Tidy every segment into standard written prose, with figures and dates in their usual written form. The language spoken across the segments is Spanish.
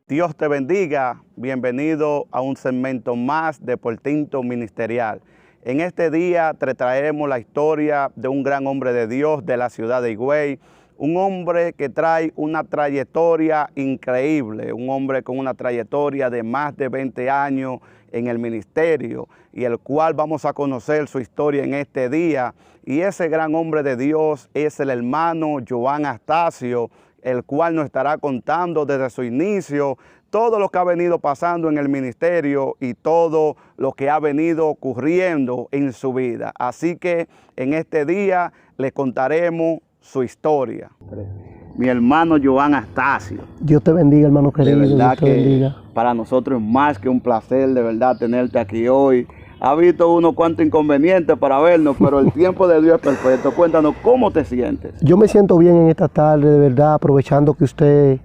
Dios te bendiga, bienvenido a un segmento más de Por Tinto Ministerial. En este día te traeremos la historia de un gran hombre de Dios de la ciudad de Higüey, un hombre que trae una trayectoria increíble, un hombre con una trayectoria de más de 20 años en el ministerio y el cual vamos a conocer su historia en este día. Y ese gran hombre de Dios es el hermano Joan Astacio, el cual nos estará contando desde su inicio todo lo que ha venido pasando en el ministerio y todo lo que ha venido ocurriendo en su vida. Así que en este día le contaremos su historia. Mi hermano Joan Astacio. Dios te bendiga, hermano querido. De verdad Dios te bendiga. Para nosotros es más que un placer, de verdad, tenerte aquí hoy. Ha visto unos cuantos inconvenientes para vernos, pero el tiempo de Dios es perfecto. Cuéntanos, ¿cómo te sientes? Yo me siento bien en esta tarde, de verdad, aprovechando que ustedes,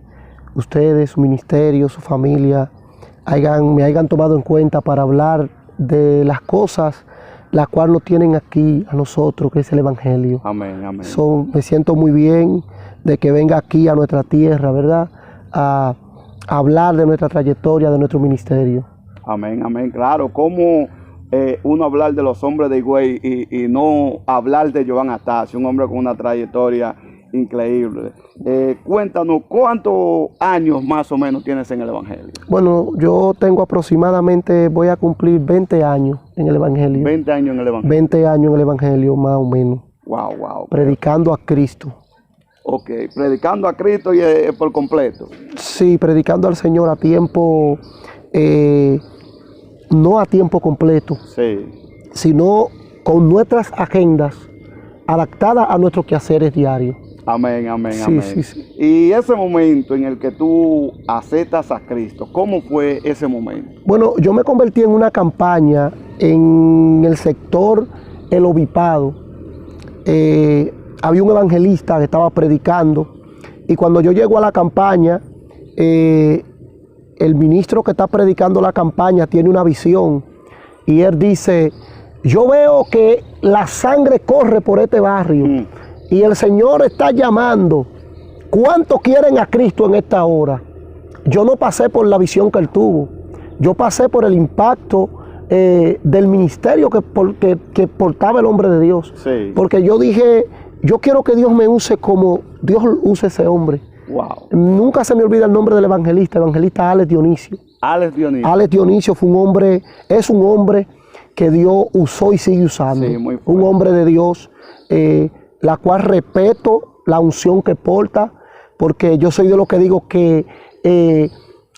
su ministerio, su familia, me hayan tomado en cuenta para hablar de las cosas las cuales nos tienen aquí a nosotros, que es el Evangelio. Amén, amén. Me siento muy bien de que venga aquí a nuestra tierra, ¿verdad?, a hablar de nuestra trayectoria, de nuestro ministerio. Amén, amén. Claro, ¿cómo uno hablar de los hombres de Higüey y no hablar de Joan Astacio, un hombre con una trayectoria increíble? Cuéntanos, ¿cuántos años más o menos tienes en el Evangelio? Bueno, yo tengo aproximadamente, voy a cumplir 20 años en el Evangelio. 20 años en el Evangelio. 20 años en el Evangelio, más o menos. Wow, wow. Predicando a Cristo. Ok, predicando a Cristo y por completo. Sí, predicando al Señor a tiempo, no a tiempo completo, Sí. sino con nuestras agendas adaptadas a nuestros quehaceres diarios. Amén, amén, Sí, amén. sí, sí. Y ese momento en el que tú aceptas a Cristo, ¿cómo fue ese momento? Bueno, yo me convertí en una campaña en el sector El Obispado. Había un evangelista que estaba predicando y cuando yo llego a la campaña, el ministro que está predicando la campaña tiene una visión y él dice: yo veo que la sangre corre por este barrio y el Señor está llamando. ¿Cuántos quieren a Cristo en esta hora? Yo no pasé por la visión que él tuvo, yo pasé por el impacto del ministerio que portaba el hombre de Dios. Sí. Porque yo dije, yo quiero que Dios me use como Dios use ese hombre. Wow. Nunca se me olvida el nombre del evangelista Alex Dionisio. Alex Dionisio. Alex Dionisio fue es un hombre que Dios usó y sigue usando. Sí, muy fuerte. Un hombre de Dios, la cual respeto la unción que porta, porque yo soy de los que digo que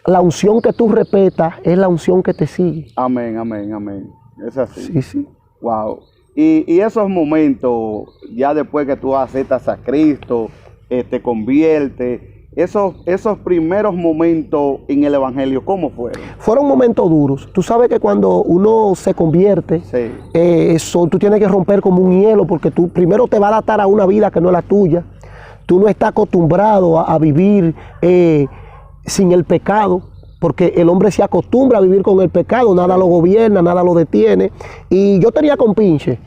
la unción que tú respetas es la unción que te sigue. Amén, amén, amén. Es así. Sí, sí. Wow. Y esos momentos, ya después que tú aceptas a Cristo, te conviertes, esos primeros momentos en el Evangelio, ¿cómo fueron? Fueron momentos duros. Tú sabes que cuando uno se convierte, Sí. tú tienes que romper como un hielo, porque tú primero te va a adaptar a una vida que no es la tuya. Tú no estás acostumbrado a vivir sin el pecado, porque el hombre se acostumbra a vivir con el pecado, nada lo gobierna, nada lo detiene. Y yo tenía compinche,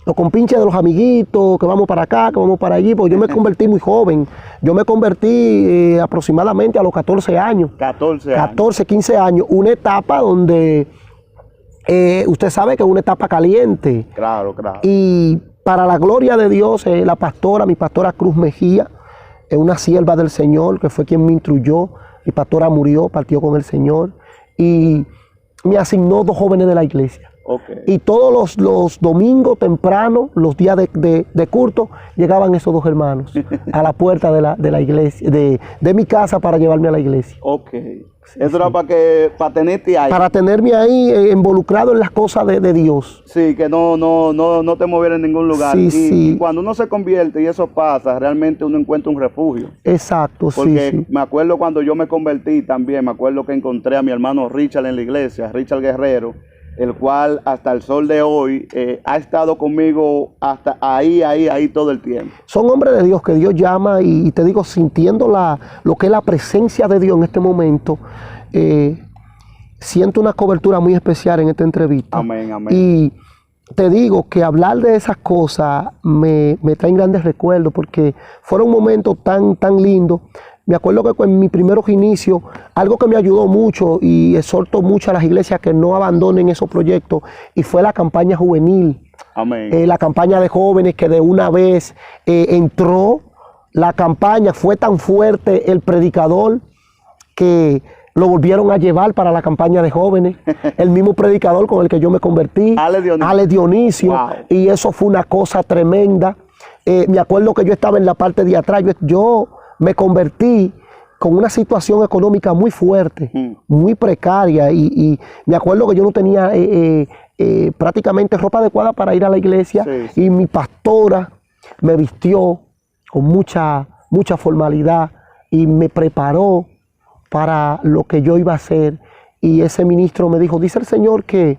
los compinches de los amiguitos, que vamos para acá, que vamos para allí, porque yo me convertí muy joven. Yo me convertí aproximadamente a los 14 años. 14 años. 14, 15 años, una etapa donde usted sabe que es una etapa caliente. Claro, claro. Y para la gloria de Dios, mi pastora Cruz Mejía, es una sierva del Señor, que fue quien me instruyó. Mi pastora murió, partió con el Señor y me asignó 2 jóvenes de la iglesia. Okay. Y todos los domingos temprano, los días de culto, llegaban esos 2 hermanos a la puerta de la iglesia, de mi casa, para llevarme a la iglesia. Ok. Sí, eso era para tenerte ahí. Para tenerme ahí involucrado en las cosas de Dios. Sí, que no te moviera en ningún lugar. Sí, y cuando uno se convierte y eso pasa, realmente uno encuentra un refugio. Exacto, Porque sí. me acuerdo cuando yo me convertí también, me acuerdo que encontré a mi hermano Richard en la iglesia, Richard Guerrero, el cual hasta el sol de hoy ha estado conmigo hasta ahí todo el tiempo. Son hombres de Dios que Dios llama y te digo, sintiendo lo que es la presencia de Dios en este momento, siento una cobertura muy especial en esta entrevista. Amén, amén. Y te digo que hablar de esas cosas me traen grandes recuerdos porque fueron momentos tan lindos. Me acuerdo que en mis primeros inicios, algo que me ayudó mucho y exhorto mucho a las iglesias que no abandonen esos proyectos, y fue la campaña juvenil. Amén. La campaña de jóvenes que de una vez entró. La campaña fue tan fuerte el predicador que lo volvieron a llevar para la campaña de jóvenes. El mismo predicador con el que yo me convertí, Ale Dionisio. Wow. Y eso fue una cosa tremenda. Me acuerdo que yo estaba en la parte de atrás. Yo me convertí con una situación económica muy fuerte, muy precaria. Y me acuerdo que yo no tenía prácticamente ropa adecuada para ir a la iglesia. Sí. Y mi pastora me vistió con mucha formalidad y me preparó para lo que yo iba a hacer. Y ese ministro me dijo, dice el Señor que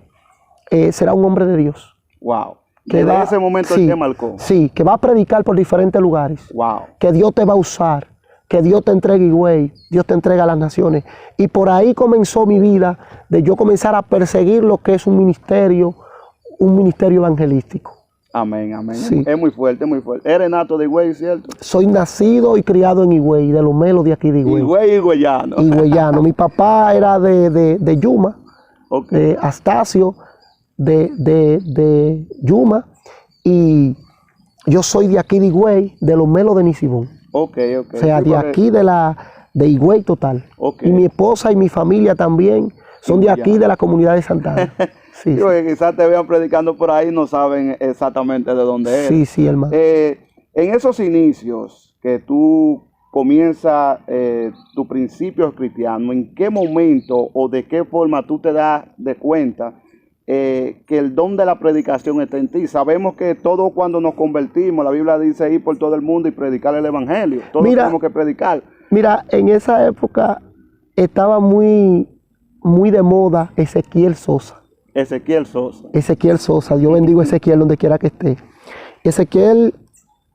será un hombre de Dios. Wow. Que desde ese momento sí, te marcó. Sí, que va a predicar por diferentes lugares. Wow. Que Dios te va a usar, que Dios te entregue Higüey, Dios te entrega a las naciones. Y por ahí comenzó mi vida de yo comenzar a perseguir lo que es un ministerio evangelístico. Amén, amén. Sí. Es muy fuerte, muy fuerte. Eres nato de Higüey, ¿cierto? Soy nacido y criado en Higüey, de los melos de aquí de Higüey. Higüey y higüeyano. Higüeyano. Mi papá era de Yuma, okay. De Astacio, de Yuma, y yo soy de aquí de Higüey, de los melos de Nisibón. Okay. O sea, sí, de aquí de Higüey total. Okay. Y mi esposa y mi familia también son de aquí, de la comunidad de Santana. Sí, sí. Que quizás te vean predicando por ahí y no saben exactamente de dónde eres. Sí, hermano. En esos inicios que tú comienzas tu principio cristiano, ¿en qué momento o de qué forma tú te das de cuenta que el don de la predicación está en ti? Sabemos que todos cuando nos convertimos, la Biblia dice ir por todo el mundo y predicar el evangelio. Todos tenemos que predicar. Mira, en esa época estaba muy de moda Ezequiel Sosa. Ezequiel Sosa, Dios bendigo a Ezequiel donde quiera que esté. Ezequiel,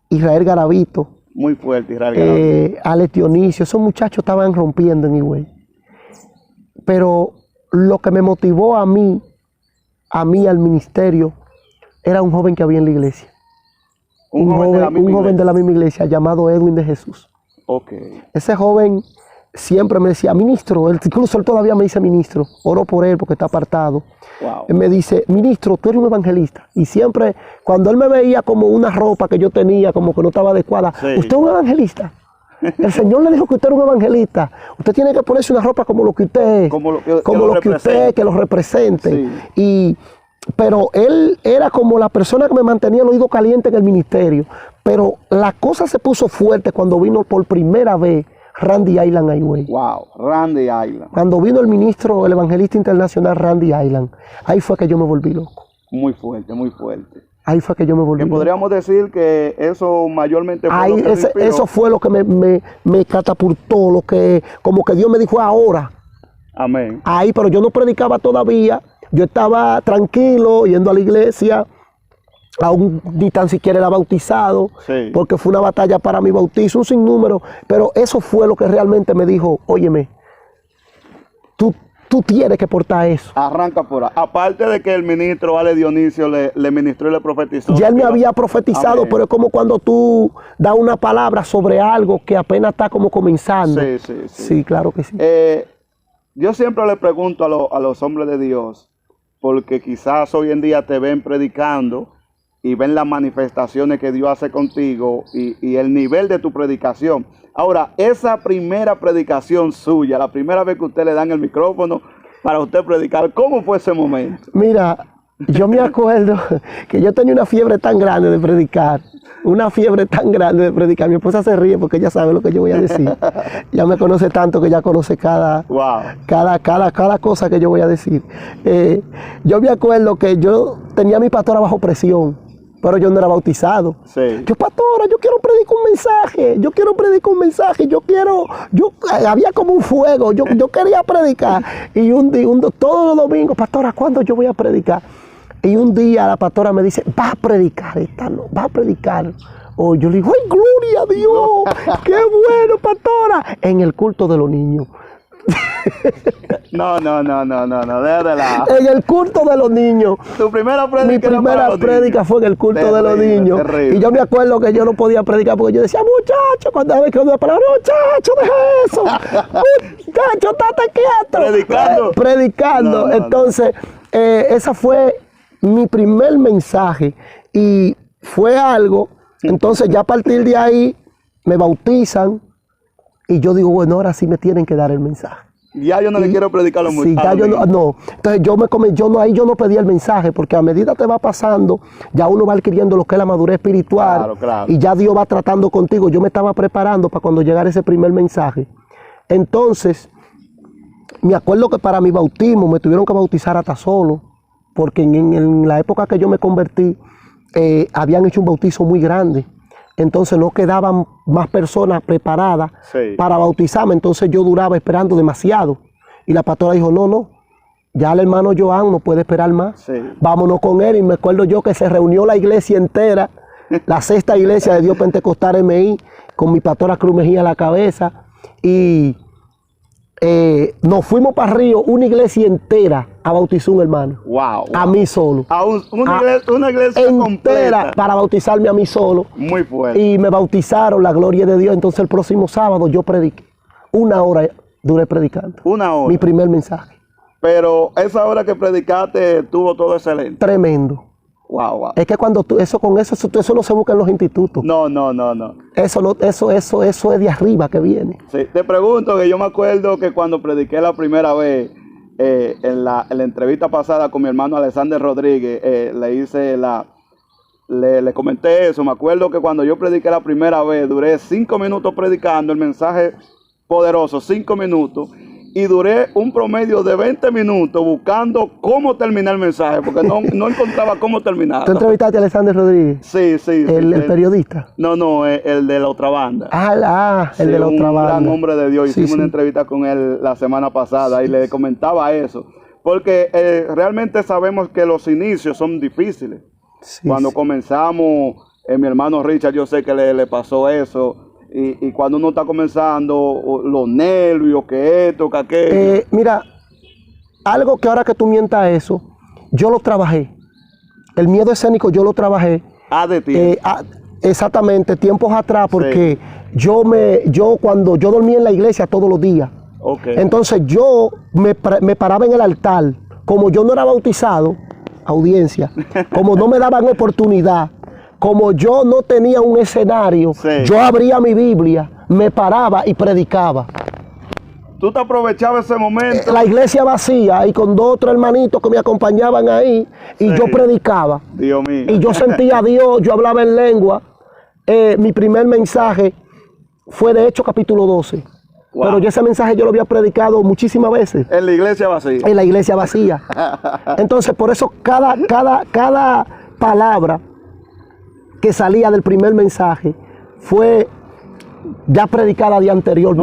Israel Garavito. Muy fuerte, Israel Garavito. Alex Dionisio, esos muchachos estaban rompiendo en Higüey. Pero lo que me motivó a mí al ministerio, era un joven que había en la iglesia. Un joven de la misma iglesia llamado Edwin de Jesús. Okay. Ese joven siempre me decía, ministro, incluso él todavía me dice ministro, oro por él porque está apartado. Wow. Él me dice, ministro, tú eres un evangelista. Y siempre, cuando él me veía como una ropa que yo tenía, como que no estaba adecuada, sí. Usted es un evangelista. El Señor le dijo que usted era un evangelista. Usted tiene que ponerse una ropa como lo que usted es, como lo que usted es, que lo represente. Sí. Pero él era como la persona que me mantenía el oído caliente en el ministerio. Pero la cosa se puso fuerte cuando vino por primera vez Randy Island a Higüey. Wow, Randy Island. Cuando vino el ministro, el evangelista internacional Randy Island, ahí fue que yo me volví loco. Muy fuerte, muy fuerte. Ahí fue que yo me volví loco. Podríamos decir que eso mayormente fue ahí, lo que eso fue lo que me catapultó, lo que como que Dios me dijo ahora. Amén. Ahí, pero yo no predicaba todavía. Yo estaba tranquilo, yendo a la iglesia, aún ni tan siquiera era bautizado, sí. Porque fue una batalla para mi bautizo, un sinnúmero, pero eso fue lo que realmente me dijo, óyeme, tú tienes que portar eso. Arranca por ahí. Aparte de que el ministro Ale Dionisio le ministró y le profetizó. Ya él me había profetizado, amén. Pero es como cuando tú das una palabra sobre algo que apenas está como comenzando. Sí. Sí, claro que sí. Yo siempre le pregunto a los hombres de Dios, porque quizás hoy en día te ven predicando y ven las manifestaciones que Dios hace contigo y el nivel de tu predicación. Ahora, esa primera predicación suya, la primera vez que usted le dan el micrófono para usted predicar, ¿cómo fue ese momento? Mira, yo me acuerdo que yo tenía una fiebre tan grande de predicar, Mi esposa se ríe porque ella sabe lo que yo voy a decir. Ya me conoce tanto que ya conoce cada cosa que yo voy a decir. Yo me acuerdo que yo tenía a mi pastora bajo presión, pero yo no era bautizado. Sí. Yo, pastora, yo quiero predicar un mensaje, había como un fuego, yo quería predicar. Y todos los domingos, pastora, ¿cuándo yo voy a predicar? Y un día la pastora me dice, va a predicar. Yo le digo, ¡ay, gloria a Dios! ¡Qué bueno, pastora! En el culto de los niños. No, déjala. En el culto de los niños. Tu primera prédica. Mi primera prédica fue en el culto de los niños. Terrible. Y yo me acuerdo que yo no podía predicar porque yo decía, muchacho, cuando me quedó una palabra, muchacho, deja eso. Muchacho, estate quieto. Predicando. Predicando. No. Entonces, ese fue mi primer mensaje. Y fue algo, entonces ya a partir de ahí me bautizan. Y yo digo, bueno, ahora sí me tienen que dar el mensaje. Ya yo no le quiero predicar a los Sí, ya yo no. Entonces ahí yo no pedía el mensaje, porque a medida que va pasando, ya uno va adquiriendo lo que es la madurez espiritual. Claro. Y ya Dios va tratando contigo. Yo me estaba preparando para cuando llegara ese primer mensaje. Entonces, me acuerdo que para mi bautismo me tuvieron que bautizar hasta solo, porque en la época que yo me convertí, habían hecho un bautizo muy grande. Entonces no quedaban más personas preparadas para bautizarme. Entonces yo duraba esperando demasiado. Y la pastora dijo, no, ya el hermano Joan no puede esperar más. Sí. Vámonos con él. Y me acuerdo yo que se reunió la iglesia entera, la sexta iglesia de Dios Pentecostal MI, con mi pastora Cruz Mejía a la cabeza. Y nos fuimos para Río, una iglesia entera, a bautizar un hermano. Wow. A mí solo. Una iglesia entera completa. para bautizarme a mí solo. Muy fuerte. Y me bautizaron, la gloria de Dios. Entonces el próximo sábado yo prediqué. 1 hora duré predicando. 1 hora. Mi primer mensaje. Pero esa hora que predicaste tuvo todo excelente. Tremendo. Wow. Es que cuando eso no se busca en los institutos. No. Eso es de arriba que viene. Sí, te pregunto, que yo me acuerdo que cuando prediqué la primera vez, en la entrevista pasada con mi hermano Alexander Rodríguez, le comenté eso. Me acuerdo que cuando yo prediqué la primera vez, duré 5 minutos predicando el mensaje poderoso, 5 minutos. Y duré un promedio de 20 minutos buscando cómo terminar el mensaje, porque no encontraba cómo terminar. ¿Tú entrevistaste a Alexander Rodríguez? Sí. ¿El periodista? No, el de la otra banda. El de la otra banda. Un gran hombre de Dios. Hicimos una entrevista con él la semana pasada y le comentaba eso. Porque realmente sabemos que los inicios son difíciles. Cuando comenzamos, mi hermano Richard, yo sé que le pasó eso. Y cuando uno está comenzando, los nervios, que esto, que aquello. Mira, algo que ahora que tú mientas eso, yo lo trabajé. El miedo escénico yo lo trabajé. De ti. Exactamente, tiempos atrás, porque yo cuando yo dormía en la iglesia todos los días. Entonces yo me paraba en el altar. Como yo no era bautizado, audiencia, como no me daban oportunidad, como yo no tenía un escenario, yo abría mi Biblia, me paraba y predicaba. ¿Tú te aprovechabas ese momento? La iglesia vacía y con 2 o 3 hermanitos que me acompañaban ahí y yo predicaba. Dios mío. Y yo sentía a Dios, yo hablaba en lengua. Mi primer mensaje fue de Hechos capítulo 12. Wow. Pero yo ese mensaje yo lo había predicado muchísimas veces. En la iglesia vacía. En la iglesia vacía. Entonces por eso cada palabra que salía del primer mensaje fue ya predicada de anterior.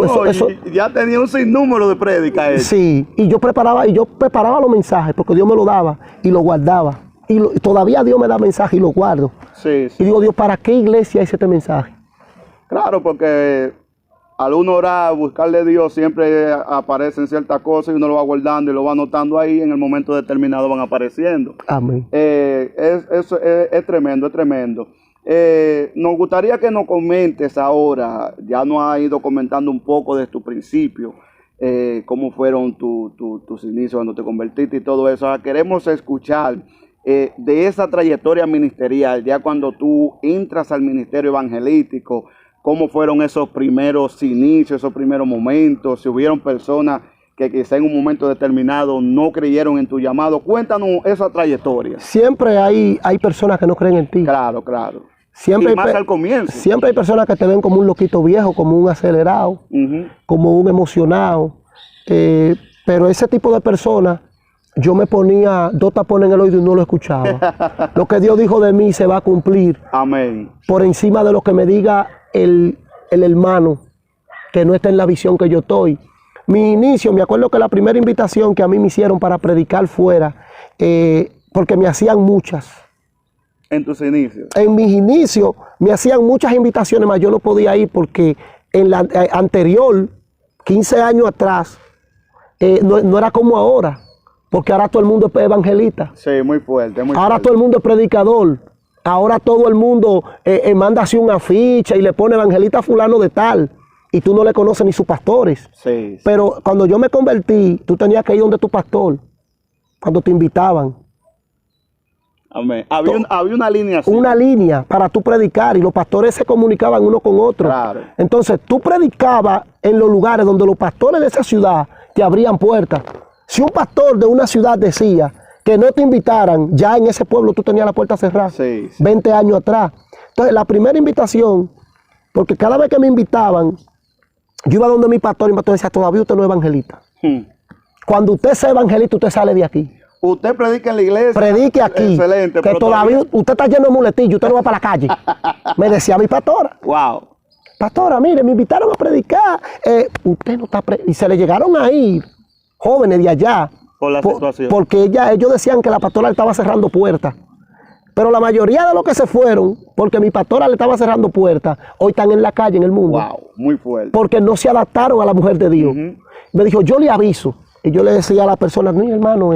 Ya tenía un sinnúmero de prédicas. Sí, y yo preparaba los mensajes porque Dios me lo daba y lo guardaba. Y todavía Dios me da mensaje y lo guardo. Y digo, Dios, ¿para qué iglesia es este mensaje? Claro, porque al uno orar, buscarle a Dios, siempre aparecen ciertas cosas y uno lo va guardando y lo va anotando ahí, en el momento determinado van apareciendo. Amén. Eso es tremendo, es tremendo. Nos gustaría que nos comentes ahora, ya nos has ido comentando un poco de tu principio, cómo fueron tus inicios cuando te convertiste y todo eso. Ahora queremos escuchar de esa trayectoria ministerial, ya cuando tú entras al ministerio evangelístico, cómo fueron esos primeros inicios, esos primeros momentos, si hubieron personas que quizá en un momento determinado no creyeron en tu llamado. Cuéntanos esa trayectoria. Siempre hay personas que no creen en ti. Claro. Siempre y más al comienzo. Siempre hay personas que te ven como un loquito viejo, como un acelerado, como un emocionado. Pero ese tipo de personas, yo me ponía 2 tapones en el oído y no lo escuchaba. Lo que Dios dijo de mí se va a cumplir. Amén. Por encima de lo que me diga el hermano que no está en la visión que yo estoy. Mi inicio, me acuerdo que la primera invitación que a mí me hicieron para predicar fuera, porque me hacían muchas. ¿En tus inicios? En mis inicios me hacían muchas invitaciones, mas yo no podía ir porque en la anterior, 15 años atrás, no era como ahora, porque ahora todo el mundo es evangelista. Sí, muy fuerte, muy Ahora fuerte. todo el mundo es predicador. Ahora todo el mundo manda así una ficha y le pone evangelista fulano de tal. Y tú no le conoces ni sus pastores. Sí, sí. Pero cuando yo me convertí, tú tenías que ir donde tu pastor. Cuando te invitaban. Amén. Había una línea así. Una línea para tú predicar y los pastores se comunicaban uno con otro. Claro. Entonces tú predicabas en los lugares donde los pastores de esa ciudad te abrían puertas. Si un pastor de una ciudad decía que no te invitaran, ya en ese pueblo tú tenías la puerta cerrada. Sí, sí. 20 años atrás. Entonces la primera invitación, porque cada vez que me invitaban, yo iba donde mi pastor y mi pastor decía, todavía usted no es evangelista. Cuando usted sea evangelista, usted sale de aquí. Usted predica en la iglesia. Predique aquí. Excelente. Que pero todavía usted está lleno de muletillos, usted no va para la calle. Me decía mi pastora. Wow. Pastora, mire, me invitaron a predicar. Usted no está y se le llegaron a ir jóvenes de allá. Por la situación. Porque ellos decían que la pastora le estaba cerrando puertas. Pero la mayoría de los que se fueron, porque mi pastora le estaba cerrando puertas, hoy están en la calle, en el mundo. Wow, muy fuerte. Porque no se adaptaron a la mujer de Dios. Me dijo, yo le aviso. Y yo le decía a la persona, no, hermano,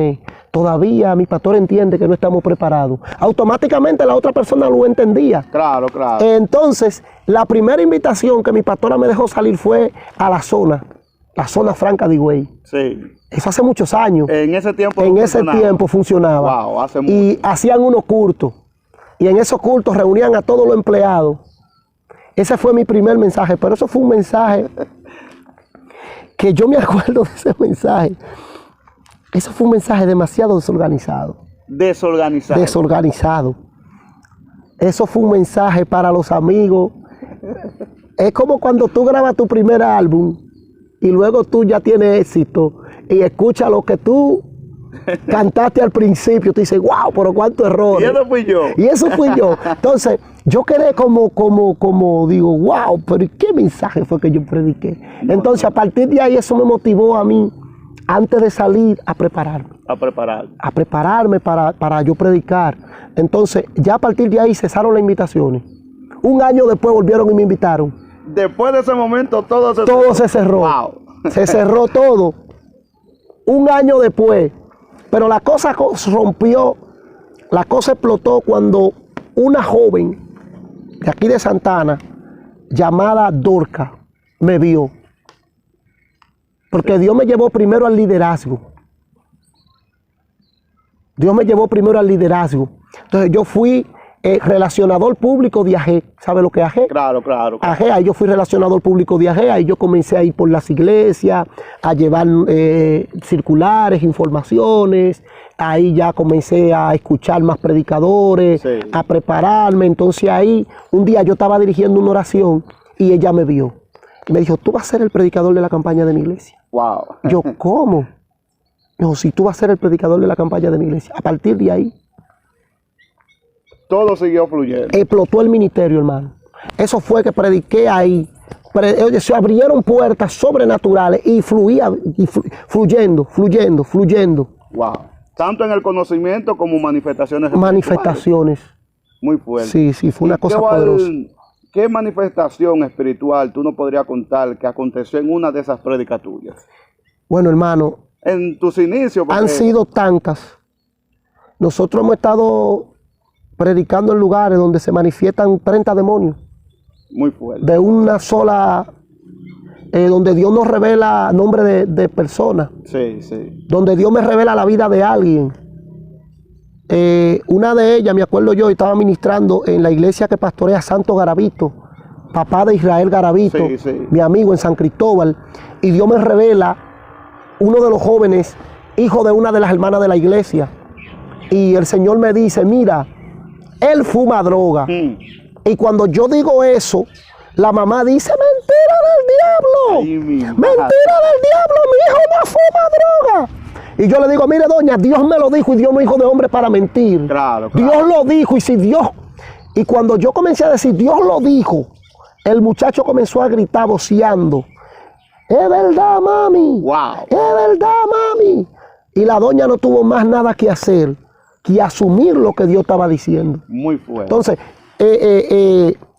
todavía mi pastor entiende que no estamos preparados. Automáticamente la otra persona lo entendía. Claro, claro. Entonces, la primera invitación que mi pastora me dejó salir fue a la zona franca de Higüey. Sí. Eso hace muchos años. En ese tiempo En ese tiempo funcionaba. Wow, hace mucho. Y hacían unos cultos. Y en esos cultos reunían a todos los empleados. Ese fue mi primer mensaje, pero eso fue un mensaje que yo me acuerdo de ese mensaje. Eso fue un mensaje demasiado desorganizado. Desorganizado. Desorganizado. Eso fue un mensaje para los amigos. Es como cuando tú grabas tu primer álbum y luego tú ya tienes éxito y escuchas lo que tú cantaste al principio. Tú dices, wow, pero cuánto error. Y eso fui yo. Y eso fui yo. Entonces, yo quedé como digo, wow, pero ¿qué mensaje fue que yo prediqué? Entonces, a partir de ahí, eso me motivó a mí, antes de salir, a prepararme. A prepararme para yo predicar. Entonces, ya a partir de ahí cesaron las invitaciones. Un año después volvieron y me invitaron. Después de ese momento, todo se cerró. Wow. Se cerró todo. Un año después. Pero la cosa rompió, la cosa explotó cuando una joven de aquí de Santana, llamada Dorca, me vio. Porque Dios me llevó primero al liderazgo. Dios me llevó primero al liderazgo. Entonces yo fui relacionador público de AG. ¿Sabe lo que es AG? Claro. AG, ahí yo fui relacionador público de AG, ahí yo comencé a ir por las iglesias, a llevar circulares, informaciones, ahí ya comencé a escuchar más predicadores, sí, a prepararme. Entonces ahí, un día yo estaba dirigiendo una oración y ella me vio. Y me dijo, tú vas a ser el predicador de la campaña de mi iglesia. Wow. Yo, ¿cómo? No, si tú vas a ser el predicador de la campaña de mi iglesia. A partir de ahí, todo siguió fluyendo. explotó el ministerio, hermano. Eso fue que prediqué ahí. Se abrieron puertas sobrenaturales y fluyendo. Wow. Tanto en el conocimiento como manifestaciones. Manifestaciones. Muy fuerte. Sí, fue una cosa poderosa. ¿Qué manifestación espiritual tú nos podrías contar que aconteció en una de esas prédicas tuyas? Bueno, hermano. En tus inicios. Han sido tantas. Nosotros hemos estado predicando en lugares donde se manifiestan 30 demonios. Muy fuerte. De una sola, donde Dios nos revela nombre de personas. Sí. Donde Dios me revela la vida de alguien. Una de ellas, me acuerdo yo, estaba ministrando en la iglesia que pastorea Santo Garavito, papá de Israel Garavito, sí, mi amigo en San Cristóbal, y Dios me revela uno de los jóvenes, hijo de una de las hermanas de la iglesia. Y el Señor me dice, mira, él fuma droga. Y cuando yo digo eso, la mamá dice, mentira del diablo. Mentira del diablo, mi hijo no fuma droga. Y yo le digo, mire doña, Dios me lo dijo y Dios no es hijo de hombre para mentir. Claro. Dios lo dijo y si Dios... Y cuando yo comencé a decir, Dios lo dijo, el muchacho comenzó a gritar voceando. Es verdad, mami. Wow. Es verdad, mami. Y la doña no tuvo más nada que hacer que asumir lo que Dios estaba diciendo. Muy fuerte. Entonces,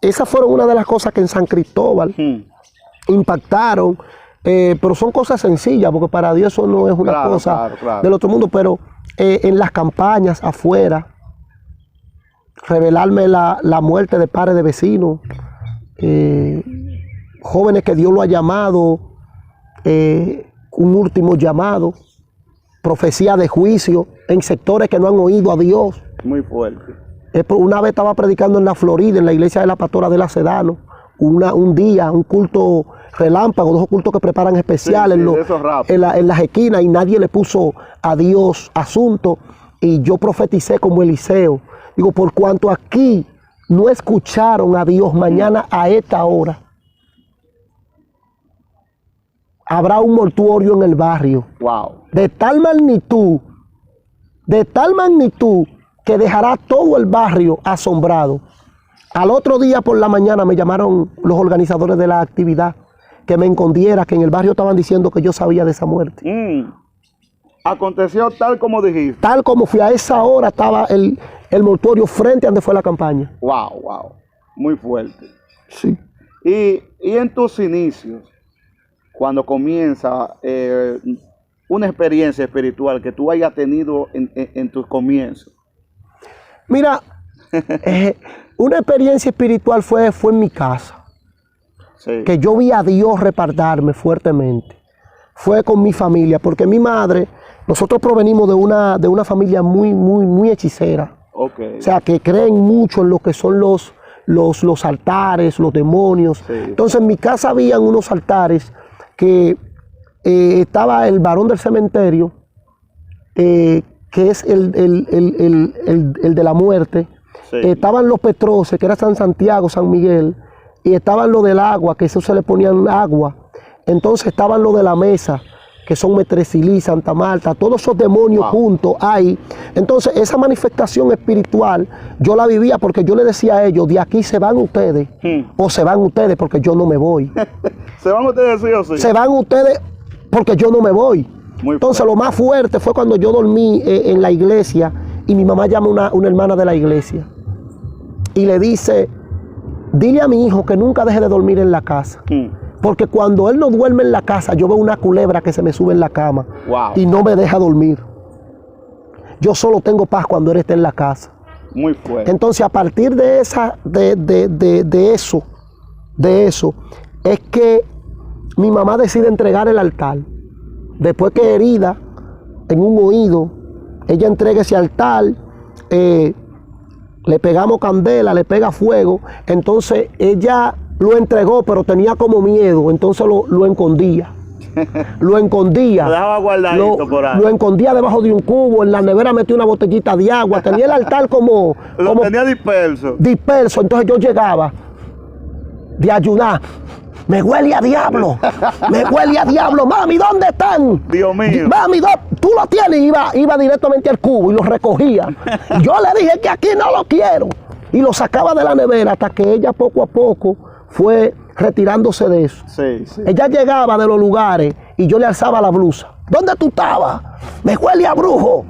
esas fueron una de las cosas que en San Cristóbal impactaron. pero son cosas sencillas, porque para Dios eso no es una cosa del otro mundo, pero en las campañas afuera, revelarme la muerte de padres de vecinos, jóvenes que Dios lo ha llamado, un último llamado, profecía de juicio en sectores que no han oído a Dios. Muy fuerte. Una vez estaba predicando en la Florida, en la iglesia de la pastora de la Sedano, un día, un culto relámpago, dos cultos que preparan especiales en las esquinas, y nadie le puso a Dios asunto, y yo profeticé como Eliseo. Digo, por cuanto aquí no escucharon a Dios, mañana a esta hora habrá un mortuorio en el barrio. Wow. De tal magnitud que dejará todo el barrio asombrado. Al otro día por la mañana me llamaron los organizadores de la actividad, que me escondiera, que en el barrio estaban diciendo que yo sabía de esa muerte. Aconteció tal como dijiste. Tal como fui, a esa hora estaba el mortuorio frente a donde fue la campaña. Wow, wow. Muy fuerte. Sí. Y en tus inicios, cuando comienza una experiencia espiritual que tú hayas tenido en tus comienzos. Mira, una experiencia espiritual fue en mi casa. Sí. Que yo vi a Dios respaldarme fuertemente. Fue con mi familia, porque mi madre, nosotros provenimos de una familia muy hechicera. Okay. O sea, que creen mucho en lo que son los altares, los demonios. Sí. Entonces en mi casa habían unos altares que estaba el varón del cementerio, que es el de la muerte. Sí. Estaban los Petroces, que era San Santiago, San Miguel, y estaban los del agua, que eso se le ponían agua. Entonces estaban los de la mesa, que son Metresilí, Santa Marta, todos esos demonios juntos ahí. Entonces esa manifestación espiritual yo la vivía, porque yo le decía a ellos, de aquí se van ustedes, o se van ustedes porque yo no me voy. ¿Se van ustedes sí o sí? Se van ustedes porque yo no me voy. Entonces lo más fuerte fue cuando yo dormí en la iglesia, y mi mamá llama a una hermana de la iglesia y le dice, dile a mi hijo que nunca deje de dormir en la casa. Porque cuando él no duerme en la casa, yo veo una culebra que se me sube en la cama. Wow. Y no me deja dormir. Yo solo tengo paz cuando él está en la casa. Muy fuerte. Entonces, a partir de eso, es que mi mamá decide entregar el altar. Después que herida en un oído, ella entrega ese altar, le pegamos candela, le pega fuego. Entonces ella lo entregó, pero tenía como miedo, entonces lo escondía. Lo escondía. Lo dejaba guardadito por ahí. Lo escondía debajo de un cubo, en la nevera metía una botellita de agua, tenía el altar como tenía disperso. Disperso, entonces yo llegaba de ayunar. Me huele a diablo, me huele a diablo, mami, ¿dónde están? Dios mío. Mami, tú lo tienes, iba directamente al cubo y lo recogía. Yo le dije que aquí no lo quiero. Y lo sacaba de la nevera hasta que ella poco a poco fue retirándose de eso. Sí, sí. Ella llegaba de los lugares y yo le alzaba la blusa. ¿Dónde tú estabas? Me huele a brujo.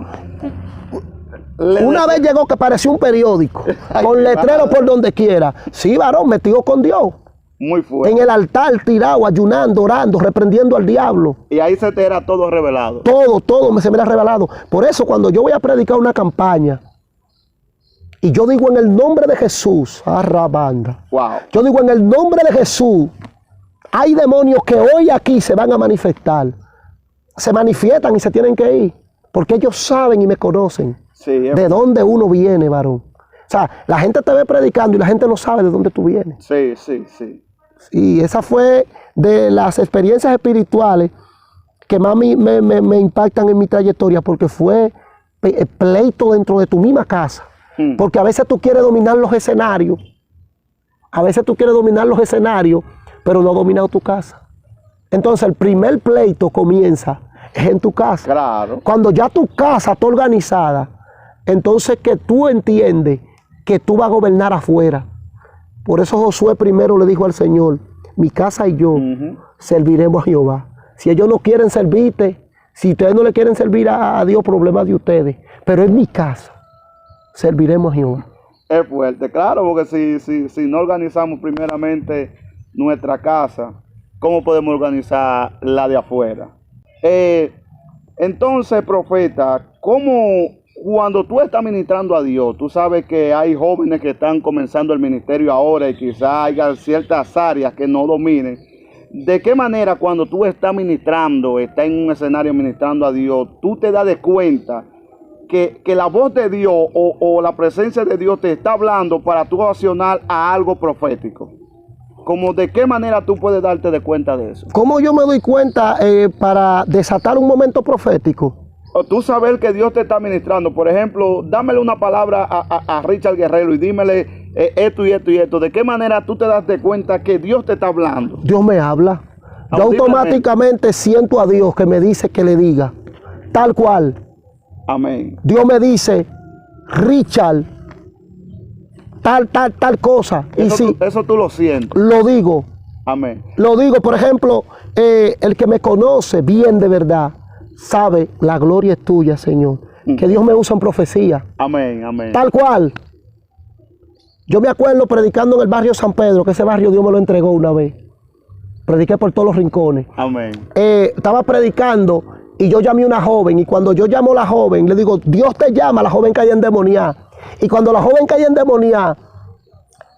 Una vez llegó que parecía un periódico, con letrero por donde quiera. Sí, varón, metido con Dios. Muy fuerte. En el altar tirado, ayunando, orando, reprendiendo al diablo. Y ahí se te era todo revelado. Todo se me era revelado. Por eso cuando yo voy a predicar una campaña, y yo digo en el nombre de Jesús, arrabanda. Wow. Yo digo en el nombre de Jesús, hay demonios que hoy aquí se van a manifestar. Se manifiestan y se tienen que ir. Porque ellos saben y me conocen. Sí, de dónde uno viene, varón. O sea, la gente te ve predicando y la gente no sabe de dónde tú vienes. Sí, sí, sí. Y esa fue de las experiencias espirituales que más me impactan en mi trayectoria, porque fue pleito dentro de tu misma casa. Porque a veces tú quieres dominar los escenarios. Pero no has dominado tu casa. Entonces el primer pleito comienza en tu casa. Claro. Cuando ya tu casa está organizada, entonces que tú entiendes que tú vas a gobernar afuera. Por eso Josué primero le dijo al Señor, mi casa y yo serviremos a Jehová. Si ellos no quieren servirte, si ustedes no le quieren servir a Dios, problema de ustedes. Pero en mi casa serviremos a Jehová. Es fuerte, claro, porque si no organizamos primeramente nuestra casa, cómo podemos organizar la de afuera. Entonces, profeta, ¿cómo cuando tú estás ministrando a Dios, tú sabes que hay jóvenes que están comenzando el ministerio ahora y quizás haya ciertas áreas que no dominen? ¿De qué manera cuando tú estás ministrando, estás en un escenario ministrando a Dios, tú te das de cuenta que la voz de Dios o la presencia de Dios te está hablando para tú accionar a algo profético? ¿Cómo de qué manera tú puedes darte de cuenta de eso? ¿Cómo yo me doy cuenta para desatar un momento profético? O tú saber que Dios te está ministrando. Por ejemplo, dámele una palabra a Richard Guerrero y dímele esto y esto y esto. ¿De qué manera tú te das de cuenta que Dios te está hablando? Dios me habla. Yo automáticamente siento a Dios que me dice que le diga. Tal cual. Amén. Dios me dice, Richard, tal cosa. Eso, y si eso tú lo sientes. lo digo. Amén. Lo digo, por ejemplo, el que me conoce bien de verdad, sabe, la gloria es tuya, Señor. Que Dios me usa en profecía. Amén, amén. Tal cual. Yo me acuerdo predicando en el barrio San Pedro, que ese barrio Dios me lo entregó una vez. Prediqué por todos los rincones. Amén. Estaba predicando y yo llamé a una joven. Y cuando yo llamo a la joven, le digo, Dios te llama, la joven cae endemoniada. Y cuando la joven cae endemoniada,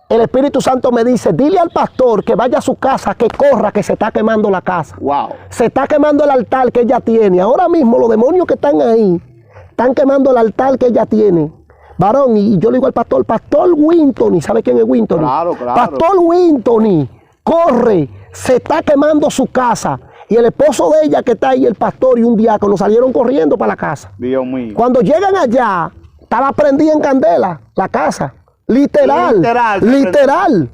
el Espíritu Santo me dice, dile al pastor que vaya a su casa, que corra, que se está quemando la casa. Wow. Se está quemando el altar que ella tiene. Ahora mismo los demonios que están ahí, están quemando el altar que ella tiene. Varón, y yo le digo al pastor Wintony, ¿sabe quién es Wintony? Claro, claro. Pastor Wintony, corre, se está quemando su casa. Y el esposo de ella que está ahí, el pastor y un diácono, salieron corriendo para la casa. Dios mío. Cuando llegan allá, estaba prendida en candela la casa. Literal. Literal.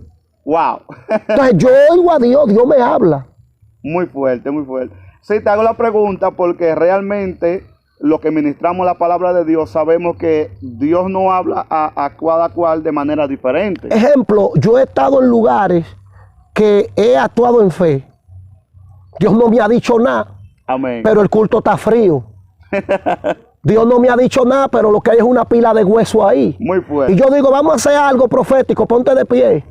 Wow. Entonces yo oigo a Dios, Dios me habla. Muy fuerte, muy fuerte. Sí, te hago la pregunta porque realmente los que ministramos la palabra de Dios sabemos que Dios no habla a cada cual de manera diferente. Ejemplo, yo he estado en lugares que he actuado en fe. Dios no me ha dicho nada. Amén. Pero el culto está frío. Dios no me ha dicho nada, pero lo que hay es una pila de hueso ahí. Muy fuerte. Y yo digo, vamos a hacer algo profético, ponte de pie.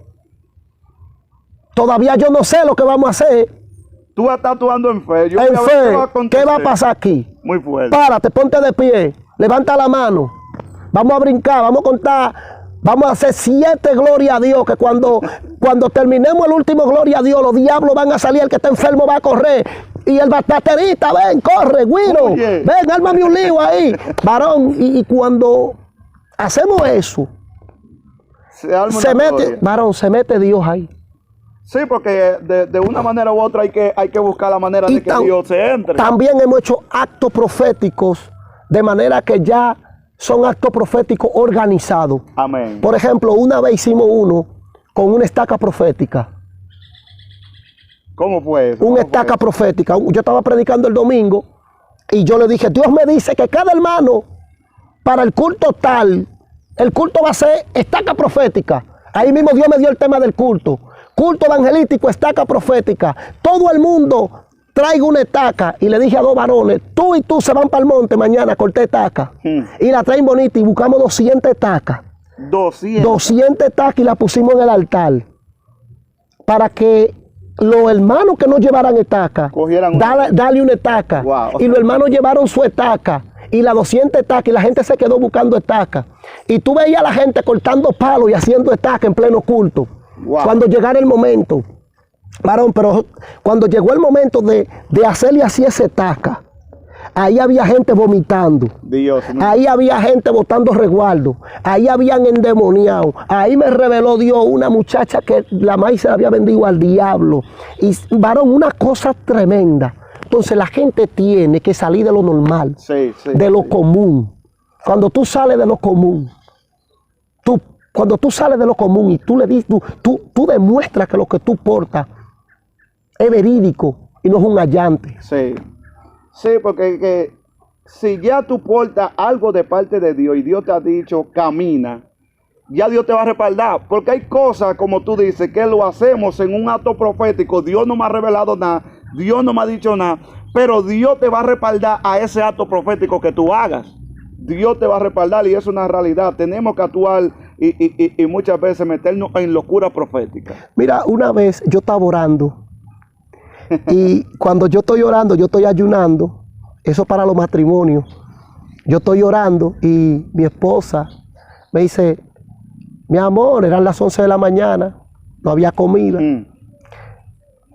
Todavía yo no sé lo que vamos a hacer. Tú estás actuando en fe. En fe, ¿qué va a pasar aquí? Muy fuerte. Párate, ponte de pie, levanta la mano. Vamos a brincar, vamos a contar, vamos a hacer 7 gloria a Dios, que cuando terminemos el último gloria a Dios, los diablos van a salir, el que está enfermo va a correr. Y el baterista, ven, corre, güiro, ven, ármame un lío ahí. Varón, y cuando hacemos eso, se mete, varón, se mete Dios ahí. Sí, porque de una manera u otra hay que buscar la manera de que Dios se entre. También hemos hecho actos proféticos, de manera que ya son actos proféticos organizados. Amén. Por ejemplo, una vez hicimos uno con una estaca profética. ¿Cómo fue eso? Una estaca profética. Yo estaba predicando el domingo y yo le dije, Dios me dice que cada hermano para el culto tal, el culto va a ser estaca profética. Ahí mismo Dios me dio el tema del culto. Culto evangelístico, estaca profética. Todo el mundo traiga una estaca. Y le dije a 2 varones, tú y tú se van para el monte mañana a cortar estaca. Y la traen bonita y buscamos 200 estacas. 200 estacas y la pusimos en el altar. Para que los hermanos que no llevaran estaca, dale una estaca. Wow. Y los hermanos llevaron su estaca. Y las 200 estacas y la gente se quedó buscando estaca. Y tú veías a la gente cortando palos y haciendo estaca en pleno culto. Wow. Cuando llegara el momento, varón, pero cuando llegó el momento de hacerle así esa estaca, ahí había gente vomitando, Dios, ahí había gente botando resguardo, ahí habían endemoniado, ahí me reveló Dios una muchacha que la maíz se la había vendido al diablo. Y varón, una cosa tremenda. Entonces la gente tiene que salir de lo normal, de lo común. Cuando tú sales de lo común, cuando tú sales de lo común y tú le dices, tú demuestras que lo que tú portas es verídico y no es un allante. Sí, porque si ya tú portas algo de parte de Dios y Dios te ha dicho, camina, ya Dios te va a respaldar. Porque hay cosas, como tú dices, que lo hacemos en un acto profético. Dios no me ha revelado nada, Dios no me ha dicho nada, pero Dios te va a respaldar a ese acto profético que tú hagas. Dios te va a respaldar y es una realidad. Tenemos que actuar y muchas veces meternos en locura profética. Mira, una vez yo estaba orando Y cuando yo estoy orando, yo estoy ayunando, eso para los matrimonios. Yo estoy orando y mi esposa me dice, mi amor, eran las 11 de la mañana, no había comida.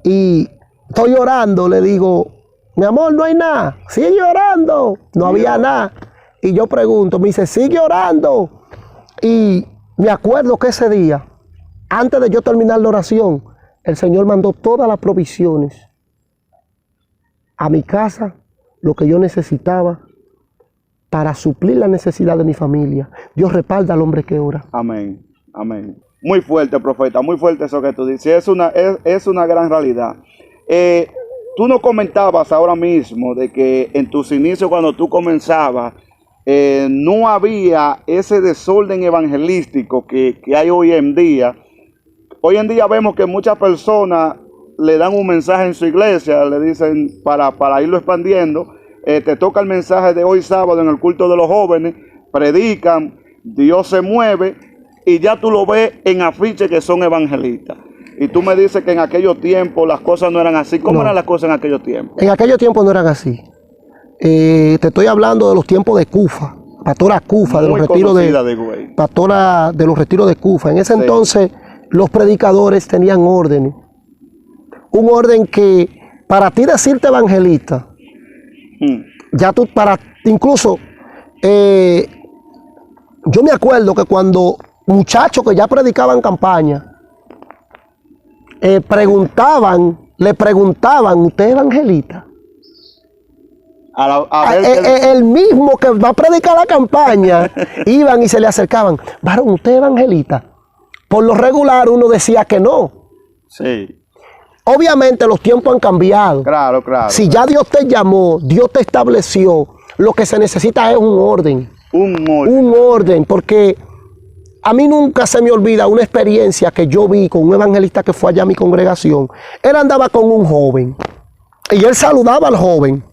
Y estoy orando, le digo, mi amor, no hay nada, sigue orando. No había nada. Y yo pregunto, me dice, sigue orando. Y me acuerdo que ese día, antes de yo terminar la oración, el Señor mandó todas las provisiones a mi casa, lo que yo necesitaba para suplir la necesidad de mi familia. Dios respalda al hombre que ora. Amén, amén. Muy fuerte, profeta, muy fuerte eso que tú dices. Es una gran realidad. Tú nos comentabas ahora mismo de que en tus inicios, cuando tú comenzabas, no había ese desorden evangelístico que hay hoy en día. Hoy en día vemos que muchas personas le dan un mensaje en su iglesia, le dicen para irlo expandiendo, te toca el mensaje de hoy sábado en el culto de los jóvenes, predican, Dios se mueve y ya tú lo ves en afiches que son evangelistas. Y tú me dices que en aquellos tiempos las cosas no eran así. ¿Cómo eran las cosas en aquellos tiempos? En aquellos tiempos no eran así. Te estoy hablando de los tiempos de Cufa, pastora Cufa, de los retiros pastora de los retiros de Cufa. En ese entonces los predicadores tenían órdenes. Un orden que para ti decirte evangelista, ya tú incluso yo me acuerdo que cuando muchachos que ya predicaban campaña le preguntaban, ¿usted es evangelista? El mismo que va a predicar la campaña, iban y se le acercaban, varón, ¿usted es evangelista? Por lo regular uno decía que no. Sí. Obviamente los tiempos han cambiado. Claro, claro. Si ya Dios te llamó, Dios te estableció, lo que se necesita es un orden. Un orden, porque a mí nunca se me olvida una experiencia que yo vi con un evangelista que fue allá a mi congregación. Él andaba con un joven y él saludaba al joven.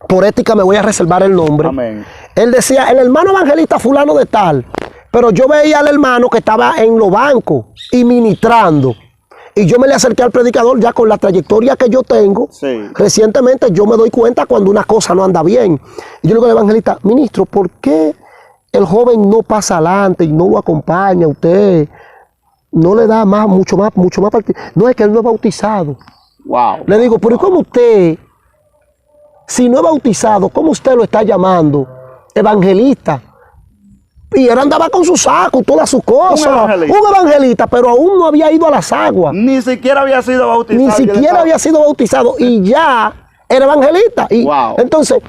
Por ética me voy a reservar el nombre. Amén. Él decía, el hermano evangelista fulano de tal. Pero yo veía al hermano que estaba en los bancos y ministrando. Y yo me le acerqué al predicador ya con la trayectoria que yo tengo. Sí. Recientemente yo me doy cuenta cuando una cosa no anda bien. Y yo le digo al evangelista, ministro, ¿por qué el joven no pasa adelante y no lo acompaña a usted? No le da mucho más. No, es que él no es bautizado. Wow. Le digo, pero ¿y cómo usted, si no es bautizado, cómo usted lo está llamando evangelista? Y él andaba con su saco, todas sus cosas. Un evangelista, pero aún no había ido a las aguas. Ni siquiera había sido bautizado. Ni siquiera había sido bautizado y ya era evangelista. Y entonces,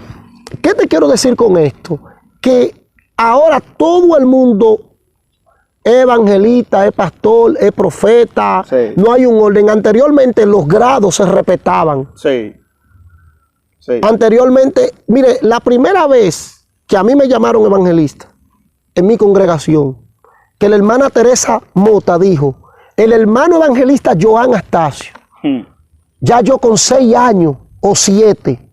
¿qué te quiero decir con esto? Que ahora todo el mundo es evangelista, es pastor, es profeta. Sí. No hay un orden. Anteriormente los grados se respetaban. Sí. Sí. Anteriormente, mire, la primera vez que a mí me llamaron evangelista en mi congregación, que la hermana Teresa Mota dijo, el hermano evangelista Joan Astacio, ya yo con 6 años o 7,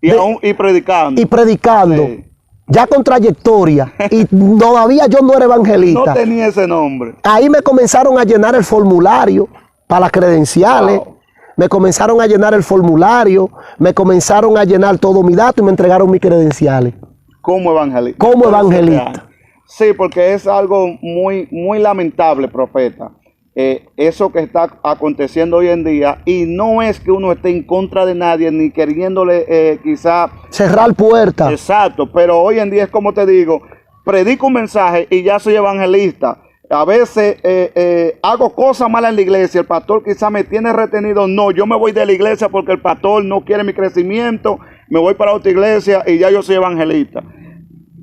y predicando. Y predicando, sí, ya con trayectoria, y todavía yo no era evangelista. No tenía ese nombre. Ahí me comenzaron a llenar el formulario para las credenciales. Wow. Me comenzaron a llenar el formulario, me comenzaron a llenar todo mi dato y me entregaron mis credenciales. Como evangelista. Como evangelista. Sí, porque es algo muy, muy lamentable, profeta, eso que está aconteciendo hoy en día, y no es que uno esté en contra de nadie, ni queriéndole quizá cerrar puertas. Exacto, pero hoy en día es como te digo, predico un mensaje y ya soy evangelista. A veces hago cosas malas en la iglesia, el pastor quizá me tiene retenido, no, yo me voy de la iglesia porque el pastor no quiere mi crecimiento, me voy para otra iglesia y ya yo soy evangelista.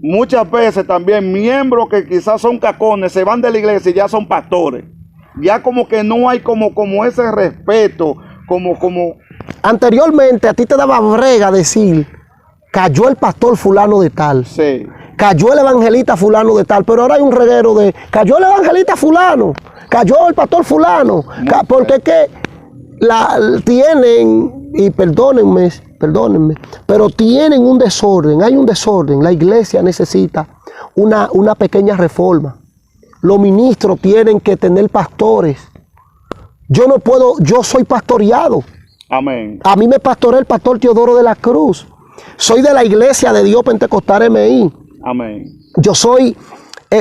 Muchas veces también miembros que quizás son cacones se van de la iglesia y ya son pastores. Ya como que no hay como ese respeto, como... Anteriormente a ti te daba brega decir, cayó el pastor fulano de tal. Sí. Cayó el evangelista fulano de tal, pero ahora hay un reguero de, cayó el evangelista fulano, cayó el pastor fulano, porque es que tienen, y perdónenme, pero tienen un desorden, hay un desorden. La iglesia necesita una pequeña reforma. Los ministros tienen que tener pastores. Yo no puedo, yo soy pastoreado. Amén. A mí me pastorea el pastor Teodoro de la Cruz. Soy de la Iglesia de Dios Pentecostal MI. Amén. Yo soy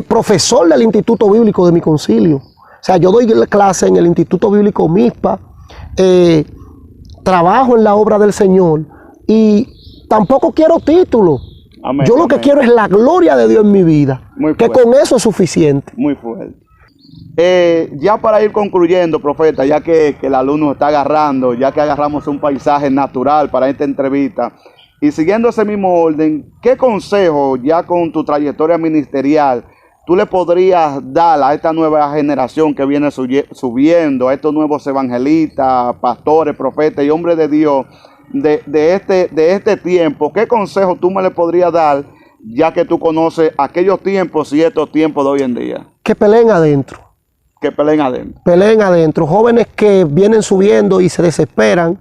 profesor del Instituto Bíblico de mi concilio. O sea, yo doy clase en el Instituto Bíblico MISPA, trabajo en la obra del Señor y tampoco quiero títulos. Amén, yo lo que quiero es la gloria de Dios en mi vida, que con eso es suficiente. Muy fuerte. Ya para ir concluyendo, profeta, ya que la luz nos está agarrando, ya que agarramos un paisaje natural para esta entrevista, y siguiendo ese mismo orden, ¿qué consejo, ya con tu trayectoria ministerial, tú le podrías dar a esta nueva generación que viene subiendo, a estos nuevos evangelistas, pastores, profetas y hombres de Dios de este tiempo? ¿Qué consejo tú me le podrías dar, ya que tú conoces aquellos tiempos y estos tiempos de hoy en día? Que peleen adentro. Que peleen adentro. Peleen adentro. Jóvenes que vienen subiendo y se desesperan,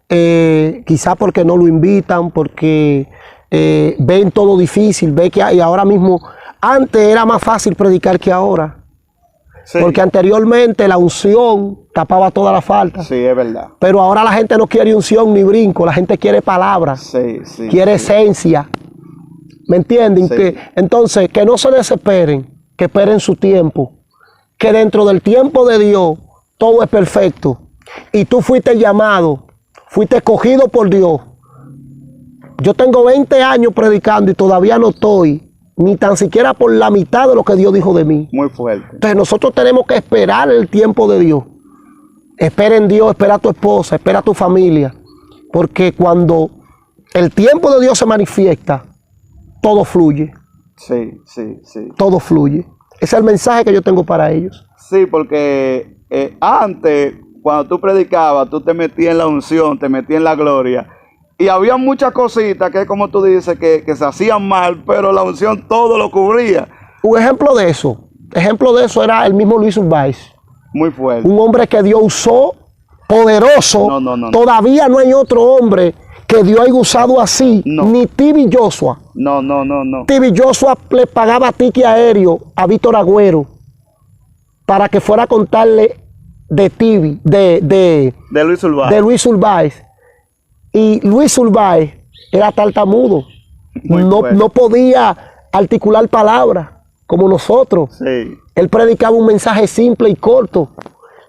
quizá porque no lo invitan, porque ven todo difícil, ve que y ahora mismo, antes era más fácil predicar que ahora. Sí. Porque anteriormente la unción tapaba toda la falta. Sí, es verdad. Pero ahora la gente no quiere unción ni brinco, la gente quiere palabras, sí, quiere esencia. ¿Me entienden? Sí. Entonces, que no se desesperen, que esperen su tiempo. Que dentro del tiempo de Dios todo es perfecto. Y tú fuiste llamado, fuiste escogido por Dios. Yo tengo 20 años predicando y todavía no estoy ni tan siquiera por la mitad de lo que Dios dijo de mí. Muy fuerte. Entonces nosotros tenemos que esperar el tiempo de Dios. Espera en Dios, espera a tu esposa, espera a tu familia. Porque cuando el tiempo de Dios se manifiesta, todo fluye. Sí. Todo fluye. Ese es el mensaje que yo tengo para ellos. Sí, porque antes, cuando tú predicabas, tú te metías en la unción, te metías en la gloria. Y había muchas cositas que, como tú dices, que se hacían mal, pero la unción todo lo cubría. Un ejemplo de eso era el mismo Luis Urbáez. Muy fuerte. Un hombre que Dios usó poderoso. No. Todavía no hay otro hombre que Dios haya usado así. No. Ni Tibi Joshua. No. Tibi Joshua le pagaba ticket aéreo a Víctor Agüero para que fuera a contarle de Tibi, de Luis Urbáez. Y Luis Urbáez era tartamudo. No podía articular palabras como nosotros. Sí. Él predicaba un mensaje simple y corto,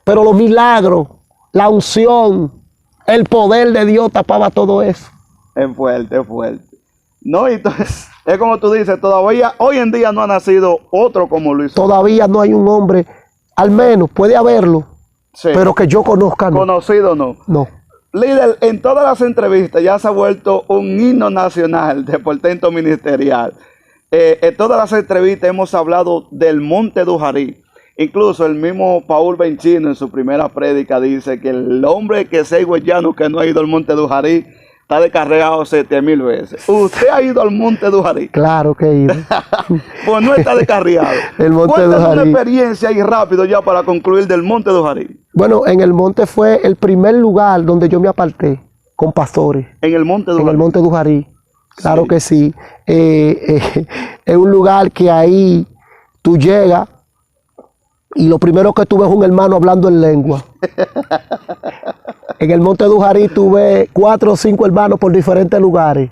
pero los milagros, la unción, el poder de Dios tapaba todo eso. Es fuerte. No, entonces, es como tú dices, todavía hoy en día no ha nacido otro como Luis. Todavía no hay un hombre, al menos puede haberlo, sí, pero que yo conozca no. Conocido no. No. Líder, en todas las entrevistas ya se ha vuelto un himno nacional de portento ministerial. En todas las entrevistas hemos hablado del Monte Dujarí. Incluso el mismo Paul Benchino en su primera prédica dice que el hombre que sea higüeyano que no ha ido al Monte Dujarí está descarriado 7,000 veces. ¿Usted ha ido al Monte Dujarí? Claro que he ido. Pues no está descarriado. El Monte Dujarí. Una experiencia ahí rápido ya para concluir del Monte Dujarí. Bueno, en el monte fue el primer lugar donde yo me aparté con pastores. En el Monte Dujarí. En el Monte Dujarí. Claro Sí. que sí. Es un lugar que ahí tú llegas y lo primero que tú ves es un hermano hablando en lengua. En el Monte Dujarí tú ves 4 o 5 hermanos por diferentes lugares.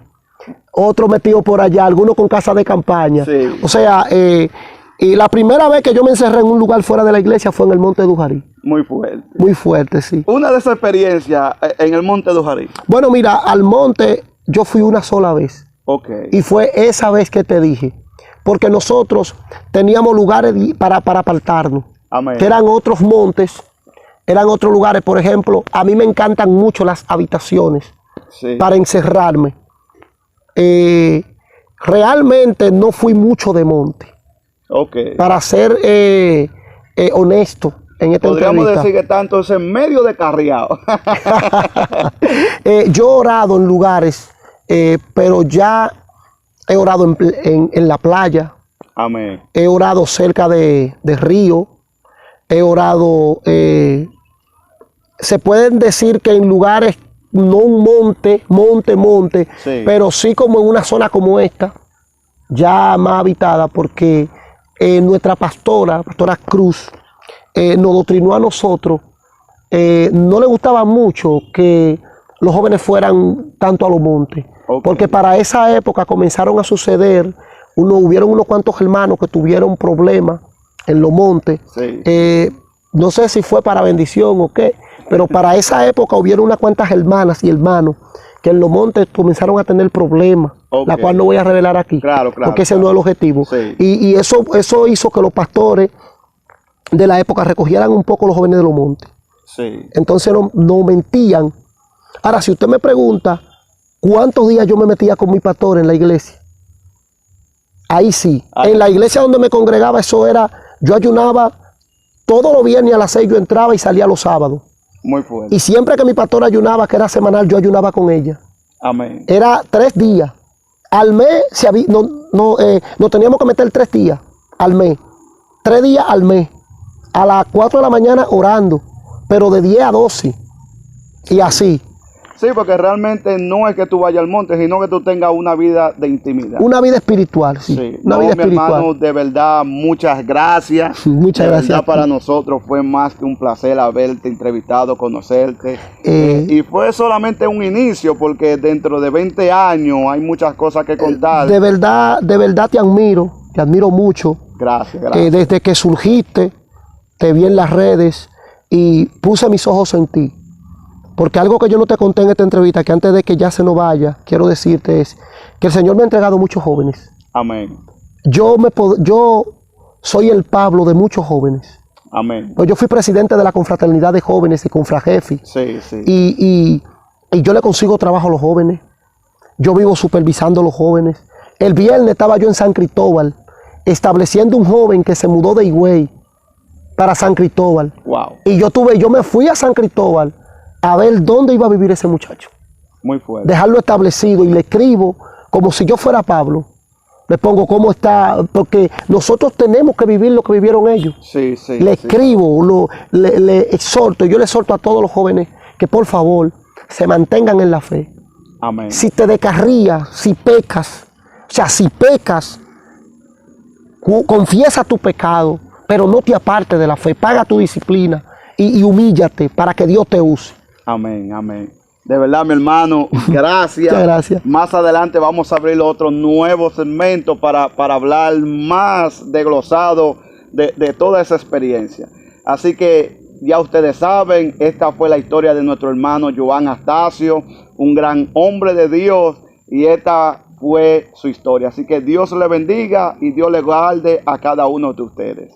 Otros metidos por allá, algunos con casa de campaña. Sí. O sea, y la primera vez que yo me encerré en un lugar fuera de la iglesia fue en el Monte Dujarí. Muy fuerte. Muy fuerte, sí. Una de esas experiencias en el Monte Dujarí. Bueno, mira, al monte yo fui una sola vez. Ok. Y fue esa vez que te dije. Porque nosotros teníamos lugares para apartarnos. Amén. Que eran otros montes, eran otros lugares. Por ejemplo, a mí me encantan mucho las habitaciones Sí. para encerrarme. Realmente no fui mucho de monte. Ok. Para ser honesto en esta Podríamos entrevista. decir que está entonces medio descarriado. Yo he orado en lugares, pero ya he orado en la playa, Amén. he orado cerca de río, he orado, se pueden decir que en lugares, no un monte, Sí. pero sí como en una zona como esta, ya más habitada, porque nuestra pastora Cruz, nos doctrinó a nosotros, no le gustaba mucho que los jóvenes fueran tanto a los montes. Ok. Porque para esa época comenzaron a suceder, hubieron unos cuantos hermanos que tuvieron problemas en los montes. Sí. No sé si fue para bendición o qué, pero para esa época hubieron unas cuantas hermanas y hermanos que en los montes comenzaron a tener problemas, Ok. la cual no voy a revelar aquí, Claro, porque ese claro. no es el objetivo. Sí. Y eso hizo que los pastores de la época recogieran un poco los jóvenes de los montes. Sí. Entonces no mentían. Ahora, si usted me pregunta cuántos días yo me metía con mi pastor en la iglesia, ahí sí. Ahí. En la iglesia donde me congregaba, eso era, yo ayunaba todos los viernes a las 6, yo entraba y salía los sábados. Muy fuerte. Y siempre que mi pastor ayunaba, que era semanal, yo ayunaba con ella. Amén. Era 3 días. Al mes nos teníamos que meter 3 días al mes. 3 días al mes. A las 4 de la mañana orando, pero de 10 a 12. Y así. Sí, porque realmente no es que tú vayas al monte, sino que tú tengas una vida de intimidad. Una vida espiritual, sí. Sí. Una No, vida mi espiritual. hermano, de verdad, muchas gracias. Muchas de gracias a verdad, ti. para nosotros fue más que un placer haberte entrevistado, conocerte. Y fue solamente un inicio, porque dentro de 20 años hay muchas cosas que contar. De verdad te admiro mucho. Gracias, gracias. Desde que surgiste, te vi en las redes y puse mis ojos en ti. Porque algo que yo no te conté en esta entrevista, que antes de que ya se nos vaya, quiero decirte es que el Señor me ha entregado muchos jóvenes. Amén. Yo soy el Pablo de muchos jóvenes. Amén. Pues yo fui presidente de la confraternidad de jóvenes y Confrajefi. Sí, sí. Y yo le consigo trabajo a los jóvenes. Yo vivo supervisando a los jóvenes. El viernes estaba yo en San Cristóbal, estableciendo un joven que se mudó de Higüey para San Cristóbal. Wow. Y yo me fui a San Cristóbal a ver dónde iba a vivir ese muchacho. Muy fuerte. Dejarlo establecido y le escribo como si yo fuera Pablo. Le pongo cómo está, porque nosotros tenemos que vivir lo que vivieron ellos. Sí, sí. Le sí. escribo, le exhorto, yo le exhorto a todos los jóvenes que por favor se mantengan en la fe. Amén. Si te descarrías, si pecas, confiesa tu pecado, pero no te apartes de la fe, paga tu disciplina y humíllate para que Dios te use. Amén, amén. De verdad, mi hermano, gracias. Muchas gracias. Más adelante vamos a abrir otro nuevo segmento para hablar más desglosado de toda esa experiencia. Así que ya ustedes saben, esta fue la historia de nuestro hermano Joan Astacio, un gran hombre de Dios, y esta fue su historia. Así que Dios le bendiga y Dios le guarde a cada uno de ustedes.